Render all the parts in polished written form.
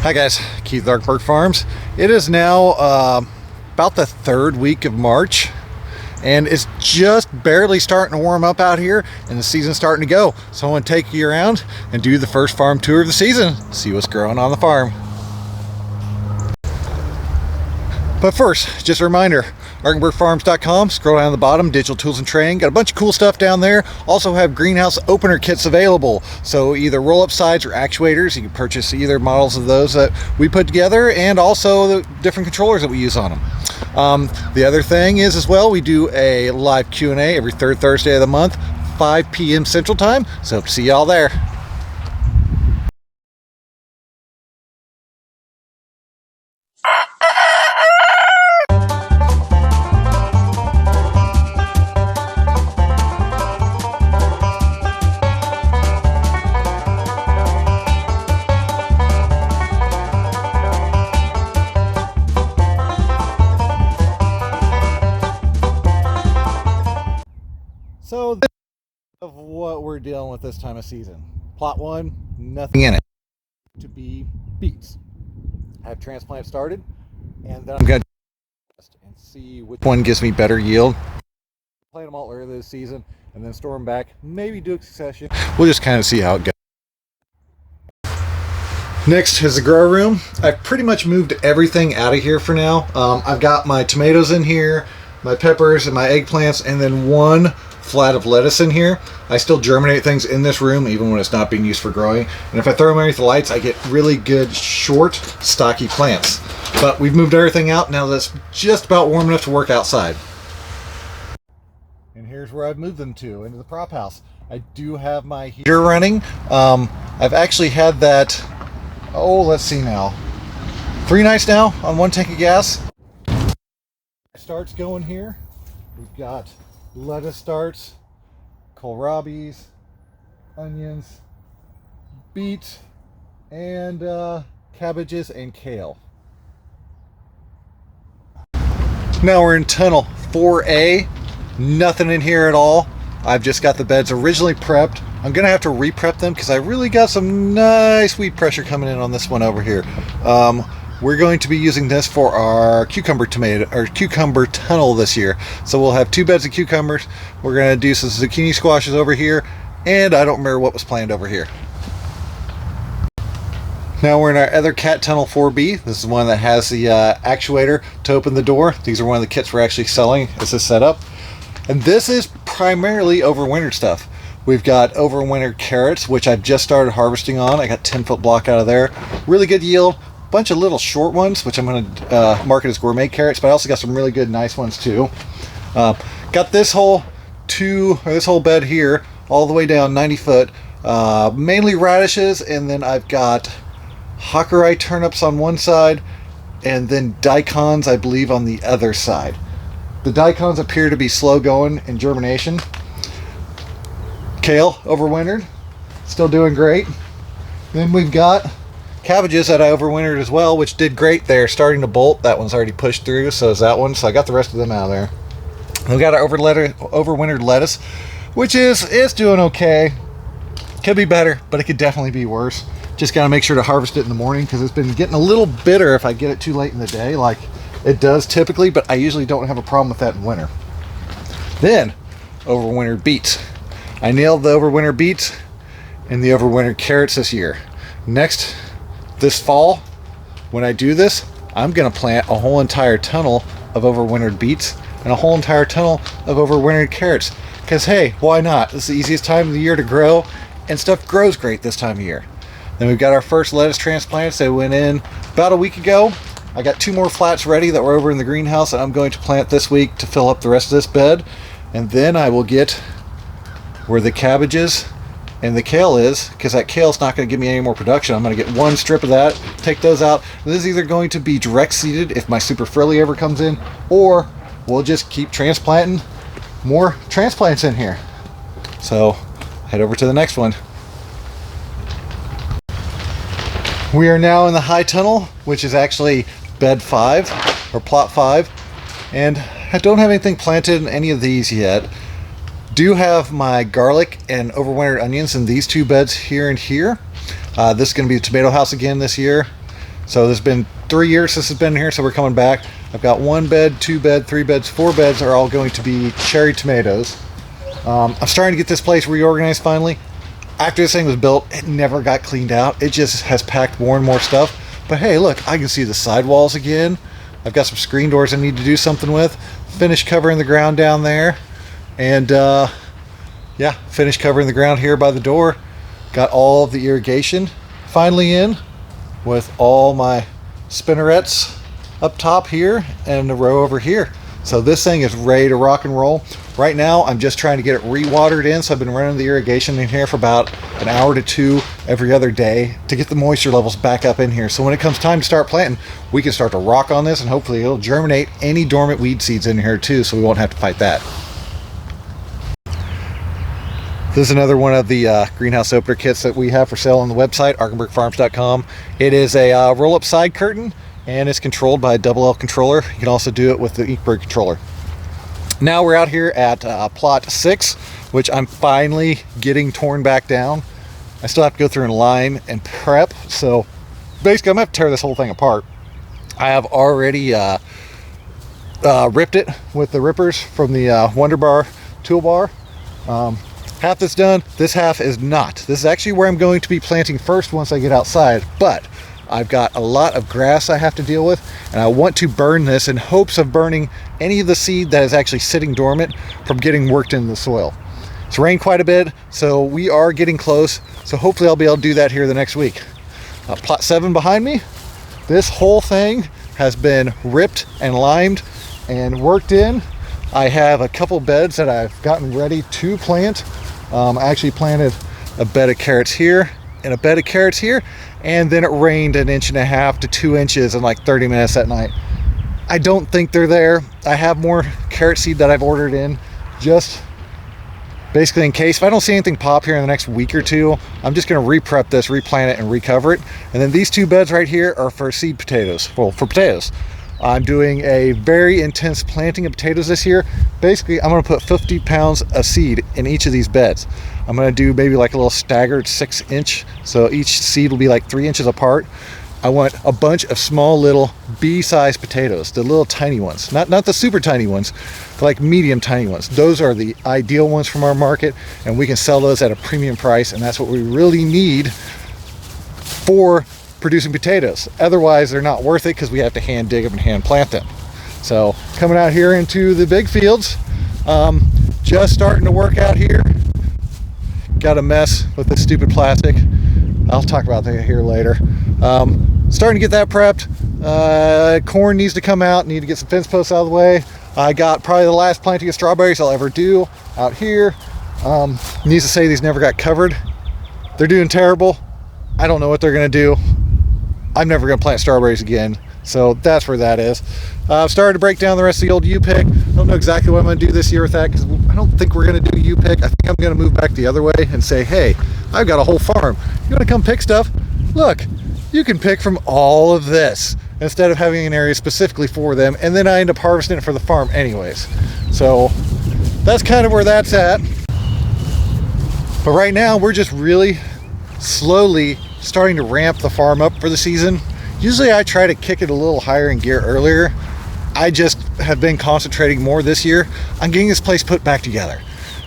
Hi guys, Keith Darkbird Farms. It is now about the third week of March, and it's just barely starting to warm up out here, and the season's starting to go. So I want to take you around and do the first farm tour of the season, see what's growing on the farm. But first, just a reminder, ArkenbergFarms.com, scroll down to the bottom, digital tools and training. Got a bunch of cool stuff down there. Also have greenhouse opener kits available. So either roll-up sides or actuators. You can purchase either models of those that we put together, and also the different controllers that we use on them. The other thing is as well, we do a live Q&A every third Thursday of the month, 5 p.m. Central Time. So hope to see y'all there. So this is of what we're dealing with this time of season. Plot 1, nothing in it. To be beets. I have transplant started, and then I'm going to test and see which one gives me better yield. Plant them all earlier this season, and then store them back. Maybe do a succession. We'll just kind of see how it goes. Next is the grow room. I've pretty much moved everything out of here for now. I've got my tomatoes in here, my peppers and my eggplants, and then one flat of lettuce in here. I still germinate things in this room even when it's not being used for growing, and if I throw them underneath the lights I get really good short stocky plants. But we've moved everything out now that's just about warm enough to work outside. And here's where I've moved them to, into the prop house. I do have my heater running. I've actually had that, let's see now, 3 nights now on 1 tank of gas. Starts going here. We've got lettuce starts, kohlrabies, onions, beets, and cabbages and kale. Now we're in tunnel 4A. Nothing in here at all. I've just got the beds originally prepped. I'm gonna have to re-prep them because I really got some nice weed pressure coming in on this one over here. We're going to be using this for our cucumber tunnel this year. So we'll have 2 beds of cucumbers. We're going to do some zucchini squashes over here, and I don't remember what was planned over here. Now we're in our other cat tunnel 4B. This is one that has the actuator to open the door. These are one of the kits we're actually selling as a setup. And this is primarily overwintered stuff. We've got overwintered carrots, which I've just started harvesting on. I got 10-foot block out of there. Really good yield. Bunch of little short ones, which I'm going to market as gourmet carrots, but I also got some really good nice ones too. Got this whole bed here all the way down 90 foot, mainly radishes, and then I've got Hakurei turnips on one side and then daikons I believe on the other side. The daikons appear to be slow going in germination. Kale overwintered, still doing great. Then we've got cabbages that I overwintered as well, which did great. They're starting to bolt. That one's already pushed through, so is that one. So I got the rest of them out of there. We've got our overwintered lettuce, which is doing okay. Could be better, but it could definitely be worse. Just got to make sure to harvest it in the morning because it's been getting a little bitter if I get it too late in the day, like it does typically, but I usually don't have a problem with that in winter. Then, overwintered beets. I nailed the overwintered beets and the overwintered carrots this year. Next, this fall, when I do this, I'm going to plant a whole entire tunnel of overwintered beets and a whole entire tunnel of overwintered carrots. Because hey, why not? It's the easiest time of the year to grow, and stuff grows great this time of year. Then we've got our first lettuce transplants that went in about a week ago. I got 2 more flats ready that were over in the greenhouse that I'm going to plant this week to fill up the rest of this bed. And then I will get where the cabbages and the kale is, because that kale's not going to give me any more production. I'm going to get 1 strip of that, take those out. This is either going to be direct seeded if my super frilly ever comes in, or we'll just keep transplanting more transplants in here. So head over to the next one. We are now in the high tunnel, which is actually bed 5 or plot 5, and I don't have anything planted in any of these yet. Do have my garlic and overwintered onions in these 2 beds here and here. This is going to be the tomato house again this year. So there's been 3 years since it's been here, so we're coming back. I've got 1 bed, 2 bed, 3 beds, 4 beds are all going to be cherry tomatoes. I'm starting to get this place reorganized finally. After this thing was built, it never got cleaned out. It just has packed more and more stuff. But hey, look, I can see the sidewalls again. I've got some screen doors I need to do something with. Finish covering the ground down there. And yeah, finish covering the ground here by the door. Got all of the irrigation finally in with all my spinnerets up top here and the row over here. So this thing is ready to rock and roll. Right now, I'm just trying to get it re-watered in. So I've been running the irrigation in here for about an hour to 2 every other day to get the moisture levels back up in here. So when it comes time to start planting, we can start to rock on this, and hopefully it'll germinate any dormant weed seeds in here too, so we won't have to fight that. This is another one of the greenhouse opener kits that we have for sale on the website, arkenbergfarms.com. It is a roll-up side curtain, and it's controlled by a double L controller. You can also do it with the Inkberg controller. Now we're out here at plot 6, which I'm finally getting torn back down. I still have to go through and line and prep, so basically I'm going to have to tear this whole thing apart. I have already ripped it with the rippers from the Wunderbar toolbar. Half that's done, this half is not. This is actually where I'm going to be planting first once I get outside, but I've got a lot of grass I have to deal with, and I want to burn this in hopes of burning any of the seed that is actually sitting dormant from getting worked into the soil. It's rained quite a bit, so we are getting close, so hopefully I'll be able to do that here the next week. Plot 7 behind me, this whole thing has been ripped and limed and worked in. I have a couple beds that I've gotten ready to plant. I actually planted a bed of carrots here and a bed of carrots here, and then it rained 1.5 to 2 inches in like 30 minutes that night. I don't think they're there. I have more carrot seed that I've ordered in, just basically in case. If I don't see anything pop here in the next week or 2, I'm just going to re-prep this, replant it, and recover it. And then these 2 beds right here are for seed potatoes, well, for potatoes. I'm doing a very intense planting of potatoes this year. Basically, I'm going to put 50 pounds of seed in each of these beds. I'm going to do maybe like a little staggered 6-inch, so each seed will be like 3 inches apart. I want a bunch of small little bee-sized potatoes, the little tiny ones, not the super tiny ones, but like medium tiny ones. Those are the ideal ones from our market, and we can sell those at a premium price, and that's what we really need for producing potatoes. Otherwise, they're not worth it because we have to hand dig them and hand plant them. So coming out here into the big fields, just starting to work out here. Got a mess with this stupid plastic. I'll talk about that here later. Starting to get that prepped. Corn needs to come out. Need to get some fence posts out of the way. I got probably the last planting of strawberries I'll ever do out here. Needs to say these never got covered. They're doing terrible. I don't know what they're gonna do. I'm never gonna plant strawberries again. So that's where that is. I've started to break down the rest of the old U-pick. I don't know exactly what I'm going to do this year with that, because I don't think we're going to do U-pick. I think I'm going to move back the other way and say, hey, I've got a whole farm. You want to come pick stuff? Look, you can pick from all of this instead of having an area specifically for them, and then I end up harvesting it for the farm anyways. So that's kind of where that's at. But right now, we're just really slowly starting to ramp the farm up for the season. Usually I try to kick it a little higher in gear earlier. I just have been concentrating more this year on getting this place put back together.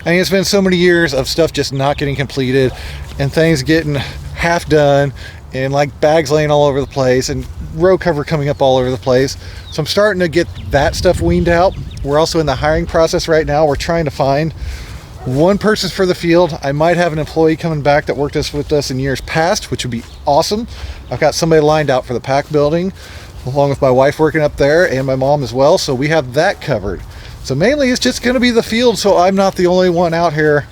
I mean, it's been so many years of stuff just not getting completed and things getting half done and like bags laying all over the place and row cover coming up all over the place. So I'm starting to get that stuff weaned out. We're also in the hiring process right now. We're trying to find one person for the field. I might have an employee coming back that worked with us in years past, which would be awesome. I've got somebody lined out for the pack building, along with my wife working up there and my mom as well. So we have that covered. So mainly it's just going to be the field, so I'm not the only one out here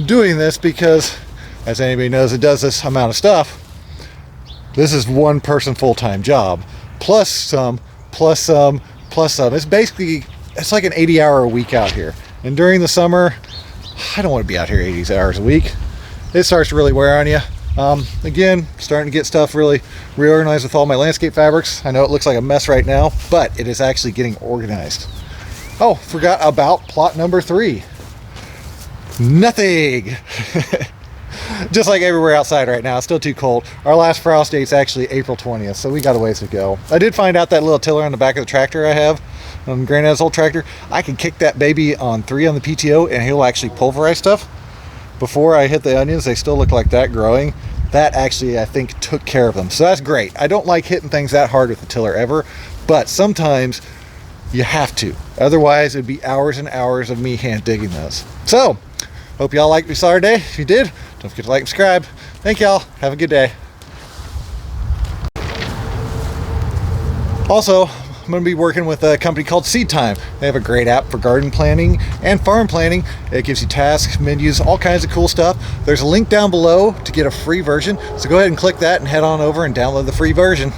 doing this, because as anybody knows that does this amount of stuff, this is one person full-time job, plus some, plus some, plus some. It's basically, it's like an 80-hour a week out here. And during the summer, I don't want to be out here 80 hours a week. It starts to really wear on you. Again, starting to get stuff really reorganized with all my landscape fabrics. I know it looks like a mess right now, but it is actually getting organized. Oh, forgot about plot number 3. Nothing. Just like everywhere outside right now, it's still too cold. Our last frost date's actually April 20th, so we got a ways to go. I did find out that little tiller on the back of the tractor I have, on Granddad's old tractor, I can kick that baby on 3 on the PTO and he'll actually pulverize stuff. Before I hit the onions, they still look like that growing. That actually, I think, took care of them. So that's great. I don't like hitting things that hard with the tiller ever, but sometimes you have to. Otherwise, it'd be hours and hours of me hand digging those. So, hope y'all liked me saw today. If you did, don't forget to like and subscribe. Thank y'all. Have a good day. Also, I'm going to be working with a company called Seed Time. They have a great app for garden planning and farm planning. It gives you tasks, menus, all kinds of cool stuff. There's a link down below to get a free version. So go ahead and click that and head on over and download the free version.